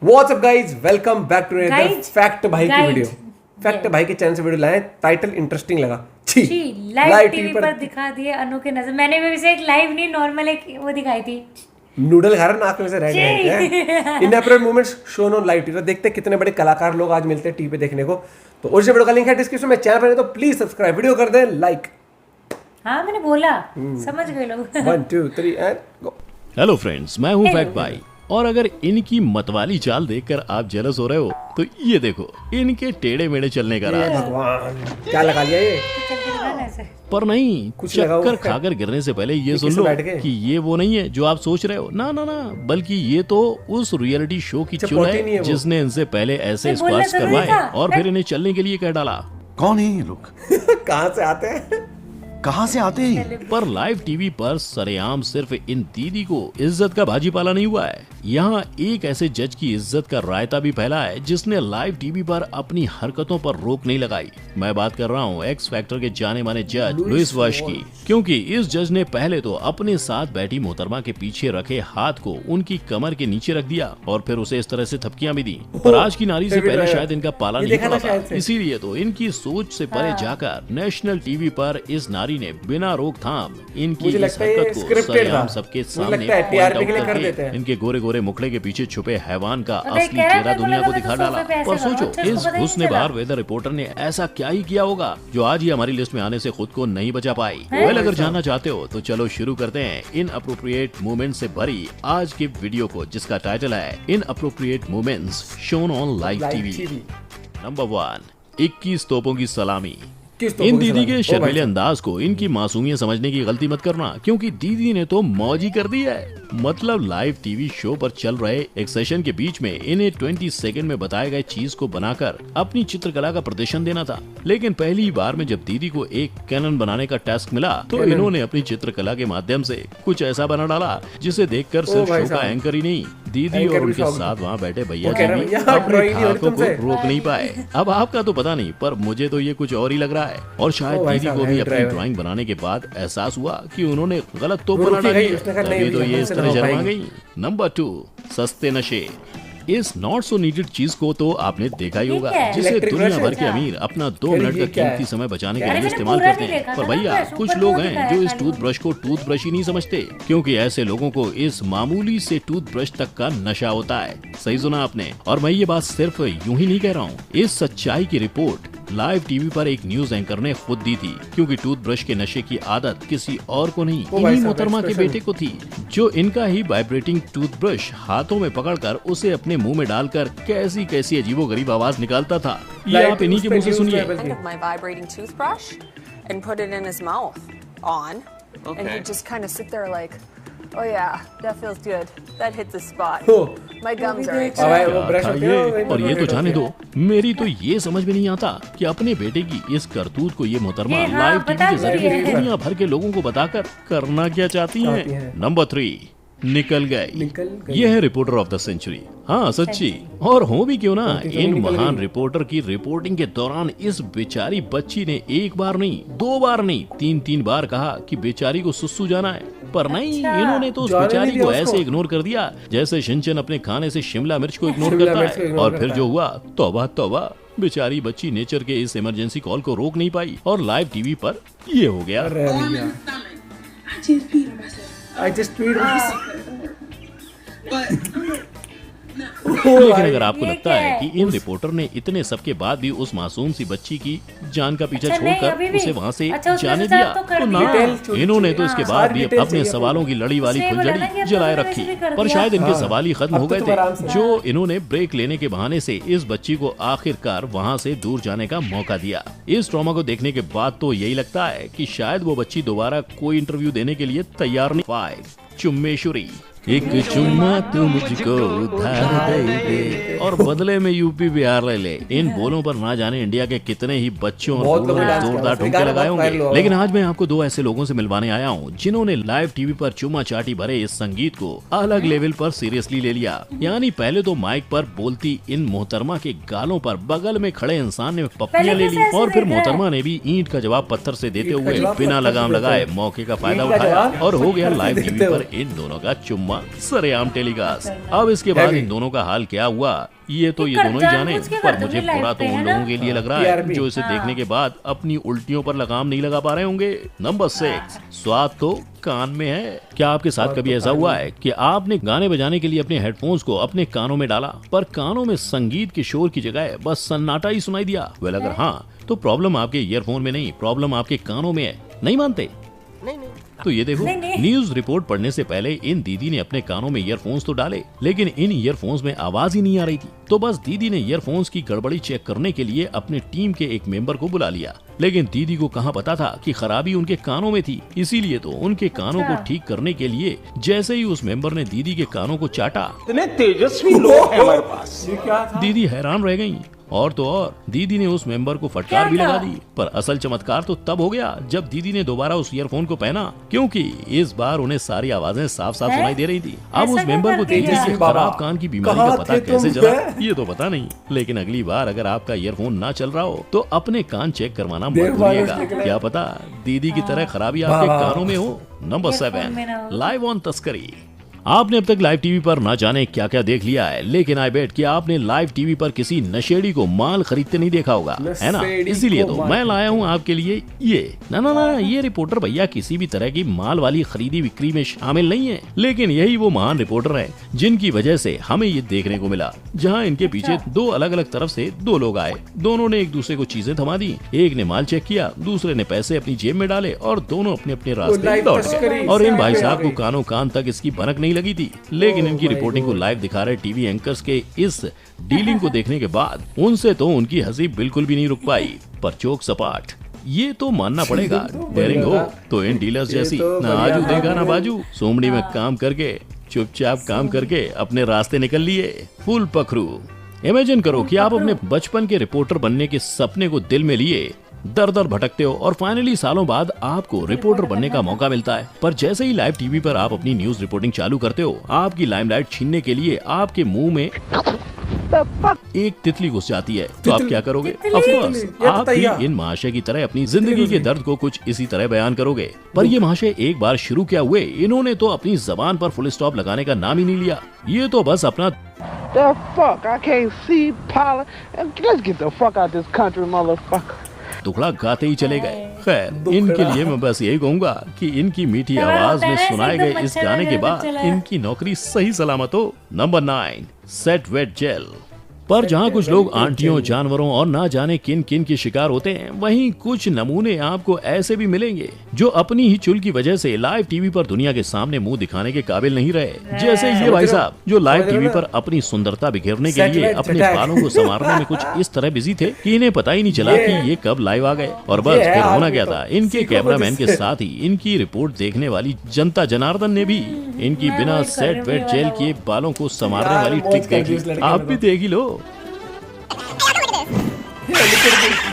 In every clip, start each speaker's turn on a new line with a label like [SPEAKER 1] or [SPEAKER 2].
[SPEAKER 1] What's up guys, welcome back to another fact भाई की video. Fact भाई के चैनल से वीडियो लाए, टाइटल इंटरेस्टिंग लगा। छी
[SPEAKER 2] लाइव टीवी पर दिखा दिए अनोखे नजर। मैंने भी वैसे एक लाइव नहीं नॉर्मल एक वो दिखाई थी,
[SPEAKER 1] नूडल खा रहा नाक में से रह गए। Inappropriate moments shown on live TV. देखते हैं कितने बड़े कलाकार लोग आज मिलते हैं टीवी पे देखने को। तो उस वीडियो का लिंक है डिस्क्रिप्शन में, चैनल पर तो प्लीज सब्सक्राइब, वीडियो कर दें लाइक।
[SPEAKER 2] हाँ मैंने बोला, समझ गए लोग।
[SPEAKER 1] 1 2 3 एंड गो।
[SPEAKER 3] हेलो फ्रेंड्स, मैं हूँ फैक्ट भाई। और अगर इनकी मतवाली चाल देखकर आप जेलस हो रहे हो तो ये देखो इनके टेढ़े मेढ़े चलने का राज।
[SPEAKER 1] भगवान, क्या लगा लिया ये?
[SPEAKER 3] पर नहीं,
[SPEAKER 1] कुछ लगा
[SPEAKER 3] चक्कर
[SPEAKER 1] हुआ है।
[SPEAKER 3] खाकर गिरने से पहले ये सुन
[SPEAKER 1] किससे
[SPEAKER 3] लो
[SPEAKER 1] बैठ गए?
[SPEAKER 3] कि ये वो नहीं है जो आप सोच रहे हो। ना ना ना, बल्कि ये तो उस रियलिटी शो की चुल
[SPEAKER 1] चपोटी नहीं है
[SPEAKER 3] है
[SPEAKER 1] वो।
[SPEAKER 3] जिसने इनसे पहले ऐसे
[SPEAKER 2] तो बोलना
[SPEAKER 3] स्क्वाट्स
[SPEAKER 2] जरूरी
[SPEAKER 3] करवाए
[SPEAKER 2] था।
[SPEAKER 3] और फिर इन्हें चलने के लिए कह डाला।
[SPEAKER 4] कौन है ये लोग?
[SPEAKER 1] कहाँ से आते हैं?
[SPEAKER 4] कहाँ से आते हैं?
[SPEAKER 3] पर लाइव टीवी पर सरेआम सिर्फ इन दीदी को इज्जत का भाजीपाला नहीं हुआ है, यहाँ एक ऐसे जज की इज्जत का रायता भी फैला है जिसने लाइव टीवी पर अपनी हरकतों पर रोक नहीं लगाई। मैं बात कर रहा हूँ एक्स फैक्टर के जाने माने जज लुइस वश की, क्योंकि इस जज ने पहले तो अपने साथ बैठी मोहतरमा के पीछे रखे हाथ को उनकी कमर के नीचे रख दिया और फिर उसे इस तरह से थपकियां भी दी। पर आज की नारी से पहले शायद इनका पाला
[SPEAKER 1] ये
[SPEAKER 3] नहीं
[SPEAKER 1] देखा
[SPEAKER 3] पड़ा
[SPEAKER 1] था शायद
[SPEAKER 3] था,
[SPEAKER 1] से।
[SPEAKER 3] इसीलिए तो इनकी सोच से परे जाकर नेशनल टीवी पर इस नारी ने बिना रोकथाम इनकी
[SPEAKER 1] मुझे
[SPEAKER 3] इस
[SPEAKER 1] लगता है ये
[SPEAKER 3] हरकत को
[SPEAKER 1] scripted
[SPEAKER 3] सरेआम
[SPEAKER 1] था।
[SPEAKER 3] सबके
[SPEAKER 1] मुझे
[SPEAKER 3] सामने
[SPEAKER 1] लगता है
[SPEAKER 3] point
[SPEAKER 1] TRP
[SPEAKER 3] out
[SPEAKER 1] के लिए कर
[SPEAKER 3] करके
[SPEAKER 1] देते हैं।
[SPEAKER 3] इनके गोरे गोरे मुखड़े के पीछे छुपे हैवान का
[SPEAKER 2] और देख
[SPEAKER 3] असली
[SPEAKER 2] कह रहा
[SPEAKER 3] चेहरा
[SPEAKER 2] था,
[SPEAKER 3] दुनिया को
[SPEAKER 2] बोला
[SPEAKER 3] दिखा
[SPEAKER 2] तो
[SPEAKER 3] डाला।
[SPEAKER 2] सोफे पे ऐसे
[SPEAKER 3] और
[SPEAKER 2] करो,
[SPEAKER 3] सोचो
[SPEAKER 2] अच्छा,
[SPEAKER 3] इस
[SPEAKER 2] उसको पता ही
[SPEAKER 3] हुस्ने
[SPEAKER 2] नहीं चला।
[SPEAKER 3] बहार वेदर रिपोर्टर ने ऐसा क्या ही किया होगा जो आज ही हमारी लिस्ट में आने से खुद को नहीं बचा पाई। वेल, अगर जानना चाहते हो तो चलो शुरू करते हैं इन अप्रोप्रिएट मूवमेंट से भरी आज की वीडियो को, जिसका टाइटल है in appropriate movements shown on live TV. Number 1, 21 तोपों की सलामी। इन दीदी के शर्मीले अंदाज को इनकी मासूमियत समझने की गलती मत करना, क्योंकि दीदी ने तो मौज ही कर दी है। मतलब लाइव टीवी शो पर चल रहे एक सेशन के बीच में इन्हें 20 सेकंड में बताए गए चीज को बनाकर अपनी चित्रकला का प्रदर्शन देना था। लेकिन पहली बार में जब दीदी को एक कैनन बनाने का टास्क मिला तो इन्होंने अपनी चित्रकला के माध्यम से कुछ ऐसा बना डाला जिसे देखकर सिर्फ
[SPEAKER 1] भाई
[SPEAKER 3] शो का
[SPEAKER 1] साहब।
[SPEAKER 3] एंकर ही नहीं, दीदी
[SPEAKER 1] एंकर
[SPEAKER 3] और
[SPEAKER 1] भी
[SPEAKER 3] उनके
[SPEAKER 1] शौक।
[SPEAKER 3] साथ वहाँ बैठे भैया
[SPEAKER 1] वो कह रहे
[SPEAKER 3] जी
[SPEAKER 1] हैं,
[SPEAKER 3] भी
[SPEAKER 1] भैया,
[SPEAKER 3] अपने
[SPEAKER 1] ड्राइंग नहीं हो रही
[SPEAKER 3] ठाकों को
[SPEAKER 1] तुमसे।
[SPEAKER 3] रोक नहीं पाए। अब आपका तो पता नहीं, पर मुझे तो ये कुछ और ही लग रहा है। और शायद
[SPEAKER 1] ओ भाई
[SPEAKER 3] दीदी
[SPEAKER 1] साहब,
[SPEAKER 3] को भी
[SPEAKER 1] है
[SPEAKER 3] अपनी
[SPEAKER 1] ड्राइवर।
[SPEAKER 3] ड्राइंग बनाने के बाद एहसास हुआ कि उन्होंने गलत तो
[SPEAKER 1] वो
[SPEAKER 3] बना
[SPEAKER 1] रुकी गई,
[SPEAKER 3] डाली
[SPEAKER 1] उसने
[SPEAKER 3] है,
[SPEAKER 1] कहा, नहीं
[SPEAKER 3] तभी तो
[SPEAKER 1] भैया,
[SPEAKER 3] ये इस
[SPEAKER 1] हमसे
[SPEAKER 3] तरह
[SPEAKER 1] ना हो
[SPEAKER 3] शर्मा
[SPEAKER 1] पाएगी।
[SPEAKER 3] गई। नंबर 2, सस्ते नशे। इस नॉट सो नीडेड चीज को तो आपने देखा ही
[SPEAKER 2] ये
[SPEAKER 3] होगा,
[SPEAKER 2] क्या है?
[SPEAKER 3] जिसे
[SPEAKER 1] इलेक्ट्रिक
[SPEAKER 3] दुनिया
[SPEAKER 1] ब्रश
[SPEAKER 3] भर के
[SPEAKER 2] है?
[SPEAKER 3] अमीर अपना 2
[SPEAKER 1] फिर
[SPEAKER 3] मिनट
[SPEAKER 1] ये
[SPEAKER 3] का
[SPEAKER 1] क्या है?
[SPEAKER 3] कीमती समय बचाने के
[SPEAKER 2] अरे
[SPEAKER 3] लिए
[SPEAKER 2] मैंने
[SPEAKER 3] इस्तेमाल
[SPEAKER 2] पूरा
[SPEAKER 3] करते
[SPEAKER 2] नहीं
[SPEAKER 3] हैं।
[SPEAKER 2] देखा
[SPEAKER 3] पर
[SPEAKER 2] था ना,
[SPEAKER 3] भैया
[SPEAKER 2] ब्रश,
[SPEAKER 3] कुछ
[SPEAKER 2] ऊपर
[SPEAKER 3] लोग
[SPEAKER 2] वो
[SPEAKER 3] हैं
[SPEAKER 2] दिखाया
[SPEAKER 3] जो इस
[SPEAKER 2] खाली।
[SPEAKER 3] टूथब्रश को टूथब्रश ही नहीं समझते, क्योंकि ऐसे लोगों को इस मामूली से टूथब्रश तक का नशा होता है। सही सुना आपने। और मैं ये बात सिर्फ यूं ही नहीं कह रहा हूँ, इस सच्चाई की रिपोर्ट लाइव टीवी पर एक न्यूज एंकर ने खुद दी थी, क्योंकि टूथब्रश के नशे की आदत किसी और को नहीं,
[SPEAKER 1] भाई
[SPEAKER 3] इन्हीं
[SPEAKER 1] साहब,
[SPEAKER 3] मोहतरमा के
[SPEAKER 1] expression।
[SPEAKER 3] बेटे को थी, जो इनका ही वाइब्रेटिंग टूथब्रश हाथों में पकड़कर उसे अपने मुंह में डालकर कैसी कैसी अजीबोगरीब आवाज निकालता था। ये
[SPEAKER 1] Live
[SPEAKER 3] आप इन्हीं के
[SPEAKER 1] news
[SPEAKER 3] मुंह से
[SPEAKER 1] पे
[SPEAKER 3] सुनिए।
[SPEAKER 1] news
[SPEAKER 5] end of my vibrating toothbrush and put it in his mouth on. And he'd just kind of sit there like, oh yeah, that feels good. That hit the spot.
[SPEAKER 1] हो।
[SPEAKER 5] My gums are
[SPEAKER 1] अब
[SPEAKER 5] itching.
[SPEAKER 1] भाई वो
[SPEAKER 3] क्या
[SPEAKER 1] brush
[SPEAKER 3] था
[SPEAKER 1] होते
[SPEAKER 3] ये?
[SPEAKER 1] हैं,
[SPEAKER 3] और ये तो
[SPEAKER 1] होते
[SPEAKER 3] जाने
[SPEAKER 1] हैं।
[SPEAKER 3] दो, मेरी तो ये समझ में नहीं आता कि अपने बेटे की इस करतूत को ये मोहतरमा
[SPEAKER 2] ये हाँ,
[SPEAKER 3] लाइव टीवी
[SPEAKER 2] बता
[SPEAKER 3] के
[SPEAKER 2] तो
[SPEAKER 3] जरिए
[SPEAKER 2] रही है।
[SPEAKER 3] दुनिया भर के लोगों को बताकर करना क्या चाहती हैं। नंबर 3, निकल गई।
[SPEAKER 1] निकल गई।
[SPEAKER 3] ये है रिपोर्टर ऑफ द सेंचुरी। हाँ सच्ची, और हो भी क्यों ना, इन
[SPEAKER 1] निकल
[SPEAKER 3] महान
[SPEAKER 1] गई।
[SPEAKER 3] रिपोर्टर की रिपोर्टिंग के दौरान इस बेचारी बच्ची ने एक बार नहीं, 2 बार नहीं, 3 बार कहा कि बेचारी को सुसु जाना है। पर नहीं, इन्होंने तो उस
[SPEAKER 1] जाने
[SPEAKER 3] बेचारी
[SPEAKER 1] नहीं दिया
[SPEAKER 3] को
[SPEAKER 1] उसको।
[SPEAKER 3] ऐसे इग्नोर कर दिया जैसे शिनचैन अपने खाने से शिमला मिर्च को इग्नोर
[SPEAKER 1] शिमला
[SPEAKER 3] करता
[SPEAKER 1] मिर्च को
[SPEAKER 3] है।
[SPEAKER 1] इग्नोर
[SPEAKER 3] और फिर
[SPEAKER 1] करता
[SPEAKER 3] जो
[SPEAKER 1] है।
[SPEAKER 3] हुआ, तौबा तौबा, बेचारी बच्ची नेचर के इस इमरजेंसी कॉल को रोक नहीं पाई और लाइव टीवी पर ये हो गया।
[SPEAKER 1] अरे भैया,
[SPEAKER 6] I just peed on myself.
[SPEAKER 1] I just peed on myself.
[SPEAKER 6] But
[SPEAKER 3] लेकिन अगर आपको
[SPEAKER 2] ये
[SPEAKER 3] लगता
[SPEAKER 2] क्या
[SPEAKER 3] है
[SPEAKER 2] है?
[SPEAKER 3] कि इन रिपोर्टर ने इतने सब के बाद भी उस मासूम सी बच्ची की जान का पीछा
[SPEAKER 2] अच्छा, नहीं,
[SPEAKER 3] छोड़कर
[SPEAKER 2] अभी भी?
[SPEAKER 3] उसे वहाँ से
[SPEAKER 2] अच्छा, उसने
[SPEAKER 3] जाने
[SPEAKER 2] सोचा
[SPEAKER 3] दिया
[SPEAKER 2] तो कर
[SPEAKER 3] तो ना,
[SPEAKER 2] दिया।
[SPEAKER 1] डिटेल
[SPEAKER 3] इन्होंने तो इसके
[SPEAKER 1] हाँ,
[SPEAKER 3] बाद
[SPEAKER 1] सारी
[SPEAKER 3] भी
[SPEAKER 1] डिटेल
[SPEAKER 3] अपने
[SPEAKER 1] चाहिए
[SPEAKER 3] सवालों की लड़ी वाली
[SPEAKER 2] उसने बोला ना कि
[SPEAKER 3] फुलझड़ी
[SPEAKER 2] अब
[SPEAKER 3] जलाए
[SPEAKER 2] तो
[SPEAKER 3] रखी।
[SPEAKER 2] वैसे भी कर
[SPEAKER 3] पर
[SPEAKER 2] दिया।
[SPEAKER 3] शायद इनके
[SPEAKER 1] हाँ,
[SPEAKER 3] सवाल ही खत्म
[SPEAKER 1] अब
[SPEAKER 3] हो
[SPEAKER 1] तो
[SPEAKER 3] गए
[SPEAKER 1] तुम आराम से।
[SPEAKER 3] थे, जो इन्होंने ब्रेक लेने के बहाने से इस बच्ची को आखिरकार वहाँ से दूर जाने का मौका दिया। इस ट्रॉमा को देखने के बाद तो यही लगता है कि शायद वो बच्ची दोबारा कोई इंटरव्यू देने के लिए तैयार नहीं। 5, चुम्मेश्वरी। एक चुम्मा तू मुझको उधार दे दे और बदले में यूपी बिहार ले ले। इन बोलों पर ना जाने इंडिया के कितने ही बच्चों और
[SPEAKER 1] बहुत
[SPEAKER 3] बूढ़ों
[SPEAKER 1] लोगों ने
[SPEAKER 3] ने
[SPEAKER 1] डांस
[SPEAKER 3] जोरदार
[SPEAKER 1] किया,
[SPEAKER 3] ठुमके लगाए
[SPEAKER 1] बहुत वायरल
[SPEAKER 3] होंगे।
[SPEAKER 1] हुआ।
[SPEAKER 3] लेकिन आज मैं आपको 2 ऐसे लोगों से मिलवाने आया हूँ जिन्होंने लाइव टीवी पर चुम्मा चाटी भरे इस संगीत को अलग लेवल पर सीरियसली ले लिया। यानी पहले तो माइक पर बोलती इन मोहतरमा के गालों पर बगल में खड़े इंसान ने पप्पियां ले ली
[SPEAKER 2] कैसे
[SPEAKER 3] और फिर
[SPEAKER 2] देख रहा है?
[SPEAKER 3] मोहतरमा ने भी ईंट का जवाब पत्थर से देते
[SPEAKER 1] ईंट का
[SPEAKER 3] हुए
[SPEAKER 1] जवाब
[SPEAKER 3] बिना
[SPEAKER 1] पत्थर से
[SPEAKER 3] लगाम
[SPEAKER 1] देते
[SPEAKER 3] लगाए
[SPEAKER 1] हुए।
[SPEAKER 3] मौके का फायदा
[SPEAKER 1] ईंट का
[SPEAKER 3] उठाया
[SPEAKER 1] जवाब
[SPEAKER 3] और हो गया
[SPEAKER 1] पत्थर से
[SPEAKER 3] लाइव
[SPEAKER 1] देते
[SPEAKER 3] टीवी
[SPEAKER 1] हुए।
[SPEAKER 3] पर इन दोनों का चुम्मा ड्रामा सरेआम टेलीकास्ट। अब इसके बाद इन दोनों का हाल क्या हुआ ये तो ये दोनों ही जाने, पर मुझे बुरा तो उन लोगों के लिए लग रहा है जो इसे देखने के बाद अपनी उल्टियों पर लगाम नहीं लगा पा रहे होंगे। नंबर 6, स्वाद तो कान में है। क्या आपके साथ कभी ऐसा हुआ है कि आपने गाने बजाने के लिए अपने हेडफोन्स को अपने कानों में डाला, पर कानों में संगीत के शोर की जगह बस सन्नाटा ही सुनाई दिया? वेल अगर हाँ, तो प्रॉब्लम आपके ईयरफोन में नहीं, प्रॉब्लम आपके कानों में है। नहीं मानते? तो ये देखो, न्यूज रिपोर्ट पढ़ने से पहले इन दीदी ने अपने कानों में ईयरफोन्स तो डाले, लेकिन इन ईयरफोन्स में आवाज ही नहीं आ रही थी। तो बस दीदी ने ईयरफोन्स की गड़बड़ी चेक करने के लिए अपने टीम के एक मेंबर को बुला लिया, लेकिन दीदी को कहाँ पता था कि खराबी उनके कानों में थी। इसीलिए तो उनके कानों को ठीक करने के लिए जैसे ही उस मेंबर ने दीदी के कानों को चाटा,
[SPEAKER 7] इतने तेजस्वी लोग हैं हमारे पास।
[SPEAKER 3] दीदी हैरान रह गयी। और तो और दीदी ने उस मेंबर को फटकार भी लगा दी। पर असल चमत्कार तो तब हो गया जब दीदी ने दोबारा उस ईयरफोन को पहना, क्योंकि इस बार उन्हें सारी आवाजें साफ साफ सुनाई दे रही थी। अब उस मेंबर को दीदी की खराब कान की बीमारी का पता कैसे चला ये तो पता नहीं, लेकिन अगली बार अगर आपका ईयरफोन ना चल रहा हो तो अपने कान चेक करवाना मत भूलिएगा। क्या पता दीदी की तरह खराबी आपके कानों में हो। नंबर 7, लाइव ऑन तस्करी। आपने अब तक लाइव टीवी पर ना जाने क्या क्या देख लिया है, लेकिन आई बेट कि आपने लाइव टीवी पर किसी नशेड़ी को माल खरीदते नहीं देखा होगा, है ना? इसीलिए तो मैं लाया हूँ आपके लिए ये ना ये रिपोर्टर भैया किसी भी तरह की माल वाली खरीदी बिक्री में शामिल नहीं है, लेकिन यही वो महान रिपोर्टर है जिनकी वजह से हमें ये देखने को मिला, जहाँ इनके पीछे दो अलग अलग तरफ से दो लोग आए। दोनों ने एक दूसरे को चीजें थमा दी, एक ने माल चेक किया, दूसरे ने पैसे अपनी जेब में डाले और दोनों अपने अपने रास्ते लौट गए। और इन भाई साहब को कानों कान तक इसकी भनक नहीं लगी थी, लेकिन इनकी रिपोर्टिंग को लाइव दिखा रहे टीवी एंकर्स के इस डीलिंग को देखने के बाद उनसे तो उनकी हंसी बिल्कुल भी नहीं रुक पाई। पर चौक सपाट ये तो मानना पड़ेगा, डेयरिंग हो तो इन डीलर्स जैसी ना आजू देगा ना बाजू, सोमनी में काम करके चुपचाप काम करके अपने रास्ते निकल लिए फुल पखरू। इमेजिन करो कि आप अपने बचपन के रिपोर्टर बनने के सपने को दिल में लिए दर दर भटकते हो और फाइनली सालों बाद आपको रिपोर्टर बनने का मौका मिलता है, पर जैसे ही लाइव टीवी पर आप अपनी न्यूज रिपोर्टिंग चालू करते हो, आपकी लाइमलाइट छीनने के लिए आपके मुंह में एक तितली घुस जाती है। तो आप क्या करोगे? ऑफ कोर्स आप भी इन महाशय की तरह अपनी जिंदगी के दर्द को कुछ इसी तरह बयान करोगे। पर ये महाशय एक बार शुरू क्या हुए, इन्होंने तो अपनी जबान पर फुल स्टॉप लगाने का नाम ही नहीं लिया। ये तो बस अपना
[SPEAKER 8] The fuck? I can't see Paula. Let's get the fuck out this country, motherfucker.
[SPEAKER 3] टुकड़ा गाते ही चले गए। खैर इनके लिए मैं बस यही कहूँगा कि इनकी मीठी आवाज में सुनाए गए इस गाने के बाद इनकी नौकरी सही सलामत हो। Number 9, set wet gel. पर जहाँ कुछ लोग आंटियों, जानवरों और ना जाने किन किन के शिकार होते हैं, वहीं कुछ नमूने आपको ऐसे भी मिलेंगे जो अपनी ही चुल की वजह से लाइव टीवी पर दुनिया के सामने मुंह दिखाने के काबिल नहीं रहे। जैसे ये भाई साहब जो लाइव टीवी पर अपनी सुंदरता बिखेरने के लिए अपने बालों को संवारने में कुछ इस तरह बिजी थे कि इन्हें पता ही नहीं चला कि ये कब लाइव आ गए। और बस फिर होना क्या था, इनके कैमरामैन के साथ ही इनकी रिपोर्ट देखने वाली जनता जनार्दन ने भी इनकी बिना सेट वेट जेल किए बालों को संवारने वाली ट्रिक देखी। आप भी देख ही लो।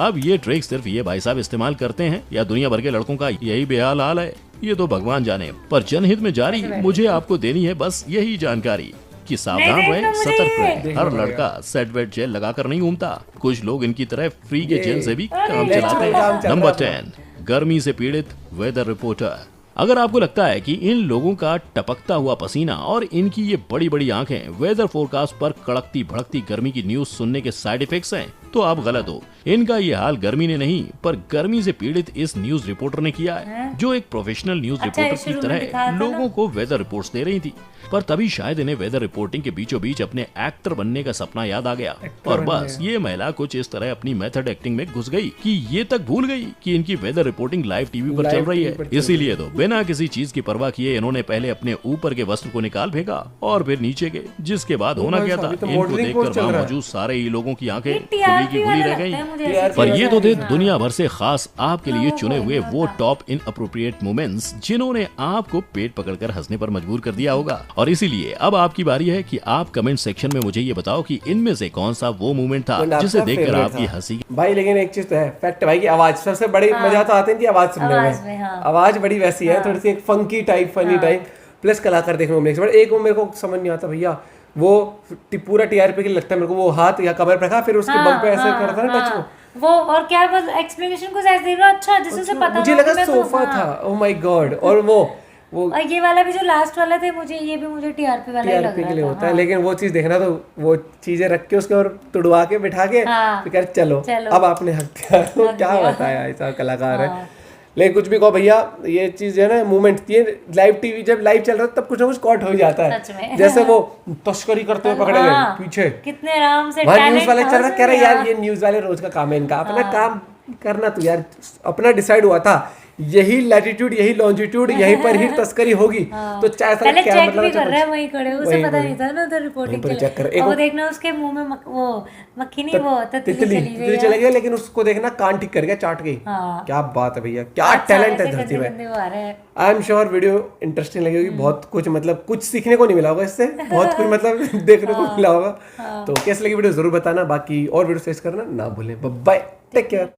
[SPEAKER 3] अब ये ट्रिक सिर्फ ये भाई साहब इस्तेमाल करते हैं या दुनिया भर के लड़कों का यही बेहाल हाल है, ये तो भगवान जाने। पर जनहित में जारी मुझे आपको देनी है बस यही जानकारी कि सावधान रहें, सतर्क रहें। हर लड़का सेट वेट जेल लगाकर नहीं घूमता, कुछ लोग इनकी तरह फ्री के जेल से भी काम चलाते हैं। नंबर 10, गर्मी से पीड़ित वेदर रिपोर्टर। अगर आपको लगता है कि इन लोगों का टपकता हुआ पसीना और इनकी ये बड़ी बड़ी आंखें वेदर फोरकास्ट पर कड़कती भड़कती गर्मी की न्यूज सुनने के साइड इफेक्ट्स हैं, तो आप गलत हो। इनका ये हाल गर्मी ने नहीं, पर गर्मी से पीड़ित इस न्यूज रिपोर्टर ने किया है, जो एक प्रोफेशनल न्यूज रिपोर्टर की तरह लोगों को वेदर रिपोर्ट्स दे रही थी। पर तभी शायद इन्हें वेदर रिपोर्टिंग के बीचों बीच अपने एक्टर बनने का सपना याद आ गया, और बस ये महिला कुछ इस तरह अपनी मेथड एक्टिंग में घुस गई कि ये तक भूल गई कि इनकी वेदर रिपोर्टिंग लाइव टीवी पर चल रही है। इसीलिए तो बिना किसी चीज की परवाह किए इन्होंने पहले अपने ऊपर के वस्त्र को निकाल फेंका और फिर नीचे के, जिसके बाद होना क्या था, इनको देखकर वहां मौजूद सारे ही लोगों की आंखें खुली की खुली रह गई। पर ये तो थे दुनिया भर से खास आपके लिए चुने हुए वो टॉप इन अप्रोप्रिएट मोमेंट्स जिन्होंने आपको पेट पकड़कर हंसने पर मजबूर कर दिया होगा। और इसीलिए अब आपकी बारी है कि आप कमेंट सेक्शन में मुझे ये बताओ कि इनमें से कौन सा वो मोमेंट था जिसे देखकर आपकी हंसी
[SPEAKER 1] भाई। लेकिन एक चीज तो है, फैक्ट है भाई की आवाज सबसे बड़ी मजा तो आती है आवाज सुनने में। आवाज बड़ी वैसी है, थोड़ी सी एक funky type, funny type, plus कलाकार देखने को मिलेगा। एक वो मेरे को समझ नहीं आता भैया, वो पूरा टीआरपी के लगता है मेरे को, वो हाथ या कमर पे रखा फिर उसके बम पे ऐसे करता ना टच
[SPEAKER 2] वो और क्या एक्सप्लेनेशन कुछ ऐसे दे रहा। अच्छा जिससे पता
[SPEAKER 1] मुझे लगा सोफा था। Oh my God. और वो वो
[SPEAKER 2] और ये वाला भी जो लास्ट वाला थे मुझे टीआरपी वाला ही लग
[SPEAKER 1] टीआरपी
[SPEAKER 2] रहा
[SPEAKER 1] के लिए
[SPEAKER 2] था।
[SPEAKER 1] होता है, लेकिन वो चीज देखना तो वो चीजें रख के उसके और तुड़वा के बिठा के
[SPEAKER 2] हाँ।
[SPEAKER 1] फिर कह चलो
[SPEAKER 2] चलो।
[SPEAKER 1] अब आपने हक दिया तो क्या बताया, ऐसा कलाकार है। लेकिन कुछ भी कहो भैया, ये चीज है ना मूवमेंट, ये लाइव टीवी जब लाइव चल रहा है तब कुछ ना कुछ कॉट हो ही जाता
[SPEAKER 2] सच
[SPEAKER 1] है।
[SPEAKER 2] में।
[SPEAKER 1] जैसे वो तस्करी करते हुए पकड़े गए
[SPEAKER 2] हाँ।
[SPEAKER 1] पीछे,
[SPEAKER 2] कितने आराम से
[SPEAKER 1] वहाँ न्यूज
[SPEAKER 2] talent
[SPEAKER 1] वाले
[SPEAKER 2] था
[SPEAKER 1] चल रहा, कह रहे
[SPEAKER 2] उसमें
[SPEAKER 1] यार ये न्यूज वाले रोज का काम है इनका, अपना काम करना तू यार, अपना डिसाइड हुआ था यही लैटिट्यूड यही लॉन्जिट्यूड यहीं पर ही तस्करी होगी, तो चाहे साला
[SPEAKER 2] पहले
[SPEAKER 1] क्या
[SPEAKER 2] चेक
[SPEAKER 1] मतलब
[SPEAKER 2] भी
[SPEAKER 1] है,
[SPEAKER 2] कर रहा है वहीं खड़े, उसे
[SPEAKER 1] वहीं
[SPEAKER 2] पता
[SPEAKER 1] वहीं।
[SPEAKER 2] नहीं था ना उधर रिपोर्टिंग
[SPEAKER 1] वहीं पर
[SPEAKER 2] के
[SPEAKER 1] check कर।
[SPEAKER 2] लिए।
[SPEAKER 1] एक
[SPEAKER 2] और वो
[SPEAKER 1] वो-
[SPEAKER 2] देखना उसके मुंह में वो मक्खी नहीं, वो तितली चली
[SPEAKER 1] तितली
[SPEAKER 2] गई
[SPEAKER 1] चले गए, लेकिन उसको देखना कान ठीक कर गया, चाट गई।
[SPEAKER 2] हाँ।
[SPEAKER 1] क्या बात है भैया, क्या टैलेंट है धरती में।
[SPEAKER 2] वो आ रहा है।
[SPEAKER 1] I am sure video interesting लगी होगी, बहुत कुछ मतलब कुछ सीखने को नहीं मिला होगा इससे, बहुत कुछ मतलब देखने को मिला होगा। तो कैसे लगी वीडियो जरूर बताना, बाकी और वीडियो फेस करना ना भूलें। Bye, take care.